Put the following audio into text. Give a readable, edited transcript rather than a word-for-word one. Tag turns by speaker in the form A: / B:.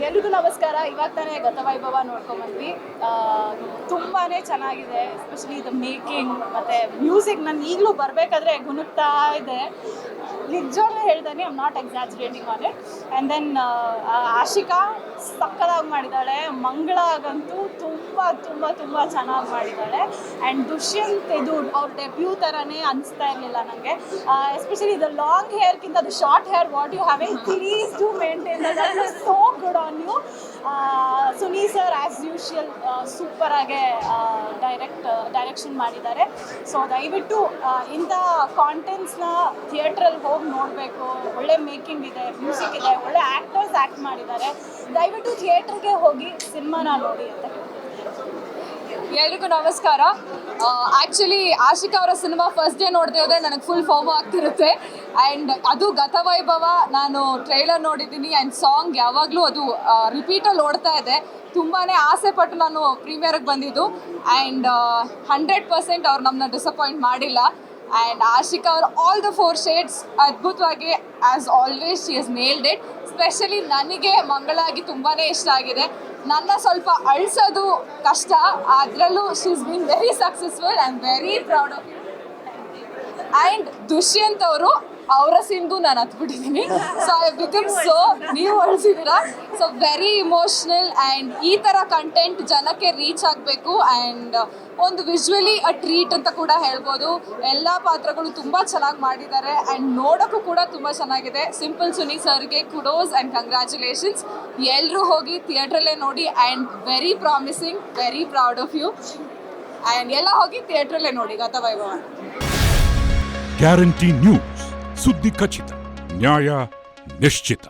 A: ಎಲ್ರಿಗೂ ನಮಸ್ಕಾರ. ಇವಾಗ ತಾನೇ ಗತವೈಭವ ನೋಡ್ಕೊಂಡ್ಬಂದ್ವಿ. ತುಂಬಾ ಚೆನ್ನಾಗಿದೆ. ಎಸ್ಪೆಷಲಿ ದ ಮೇಕಿಂಗ್ ಮತ್ತು ಮ್ಯೂಸಿಕ್ ನಾನು ಈಗಲೂ ಬರಬೇಕಾದ್ರೆ ಗುನುಗ್ತಾ ಇದೆ. ನಿಜವಾಗ್ಲೂ ಹೇಳ್ತಾನೆ, I am not exaggerating on it. And then Ashika ಸಕ್ಕದಾಗಿ ಮಾಡಿದ್ದಾಳೆ. ಮಂಗಳಾಗಂತೂ ತುಂಬ ತುಂಬ ತುಂಬ ಚೆನ್ನಾಗಿ ಮಾಡಿದ್ದಾಳೆ. ಆ್ಯಂಡ್ ದುಷ್ಯಂತ್ ಇದು ಅವ್ರ ಡೆಬ್ಯೂ ಥರನೇ ಅನಿಸ್ತಾ ಇರಲಿಲ್ಲ ನನಗೆ. ಎಸ್ಪೆಷಲಿ ದ ಲಾಂಗ್ ಹೇರ್ಗಿಂತ ಅದು short hair what you having, please do maintain that. So good on you. Suni sir as usual ಸೂಪರಾಗೆ ಡೈರೆಕ್ಷನ್ ಮಾಡಿದ್ದಾರೆ. ಸೊ ದಯವಿಟ್ಟು ಇಂಥ ಕಾಂಟೆಂಟ್ಸ್ನ ಥಿಯೇಟ್ರಲ್ಲಿ ಹೋಗಿ ನೋಡಬೇಕು. ಒಳ್ಳೆ ಮೇಕಿಂಗ್ ಇದೆ, ಮ್ಯೂಸಿಕ್ ಇದೆ, ಒಳ್ಳೆ ಆ್ಯಕ್ಟರ್ಸ್ ಆ್ಯಕ್ಟ್ ಮಾಡಿದ್ದಾರೆ. ದಯವಿಟ್ಟು ಥಿಯೇಟ್ರಿಗೆ ಹೋಗಿ ಸಿನಿಮಾನ ನೋಡಿ ಅಂತ.
B: ಎಲ್ರಿಗೂ ನಮಸ್ಕಾರ. ಆ್ಯಕ್ಚುಲಿ ಆಶಿಕಾ ಅವರ ಸಿನಿಮಾ ಫಸ್ಟ್ ಡೇ ನೋಡ್ತಾ ಇದ್ದರೆ ನನಗೆ ಫುಲ್ ಫಾರ್ಮ್ ಆಗ್ತಿರುತ್ತೆ. ಆ್ಯಂಡ್ ಅದು ಗತವೈಭವ ನಾನು ಟ್ರೈಲರ್ ನೋಡಿದ್ದೀನಿ. ಆ್ಯಂಡ್ ಸಾಂಗ್ ಯಾವಾಗಲೂ ಅದು ರಿಪೀಟಲ್ಲಿ ಓಡ್ತಾ ಇದೆ. ತುಂಬಾ ಆಸೆ ಪಟ್ಟು ನಾನು ಪ್ರೀಮಿಯರ್ಗೆ ಬಂದಿದ್ದು. ಆ್ಯಂಡ್ 100% ಅವ್ರು ನಮ್ಮನ್ನ ಡಿಸಪಾಯಿಂಟ್ ಮಾಡಿಲ್ಲ. ಆ್ಯಂಡ್ ಆಶಿಕಾ ಅವರು ಆಲ್ ದ 4 ಶೇಡ್ಸ್ ಅದ್ಭುತವಾಗಿ as always she has nailed it. Specially ನನಗೆ ಮಂಗಳಾಗಿ ತುಂಬಾ ಇಷ್ಟ ಆಗಿದೆ. ನನ್ನ ಸ್ವಲ್ಪ ಅಳಿಸೋದು ಕಷ್ಟ, ಅದರಲ್ಲೂ she is been very successful. I am very proud of you. And Dushyanth ಅವರು ಅವರ ಸೀನ್ಗೂ ನಾನು ಹತ್ಬಿಟ್ಟಿದ್ದೀನಿ. ಸೊ ಐ ಬಿಕಮ್ ಸೊ, ನೀವು ಅಳಿಸಿದ್ದೀರಾ. So very emotional. ಆ್ಯಂಡ್ ಈ ಥರ ಕಂಟೆಂಟ್ ಜನಕ್ಕೆ ರೀಚ್ ಆಗಬೇಕು. ಆ್ಯಂಡ್ ಒಂದು ವಿಜುವಲಿ ಅ ಟ್ರೀಟ್ ಅಂತ ಕೂಡ ಹೇಳ್ಬೋದು. ಎಲ್ಲ ಪಾತ್ರಗಳು ತುಂಬ ಚೆನ್ನಾಗಿ ಮಾಡಿದ್ದಾರೆ. ಆ್ಯಂಡ್ ನೋಡೋಕ್ಕೂ ಕೂಡ ತುಂಬ ಚೆನ್ನಾಗಿದೆ. ಸಿಂಪಲ್ ಸುನಿ ಸರ್ಗೆ ಕುಡೋಸ್ ಆ್ಯಂಡ್ ಕಂಗ್ರ್ಯಾಚುಲೇಷನ್ಸ್. ಎಲ್ಲರೂ ಹೋಗಿ ಥಿಯೇಟ್ರಲ್ಲೇ ನೋಡಿ. And very promising, very proud of you. And ಎಲ್ಲ ಹೋಗಿ ಥಿಯೇಟ್ರಲ್ಲೇ ನೋಡಿ ಗತವೈಭವ.
C: ಗ್ಯಾರಂಟಿ ನ್ಯೂಸ್, ಸುದ್ದಿ ಖಚಿತ, ನ್ಯಾಯ ನಿಶ್ಚಿತ.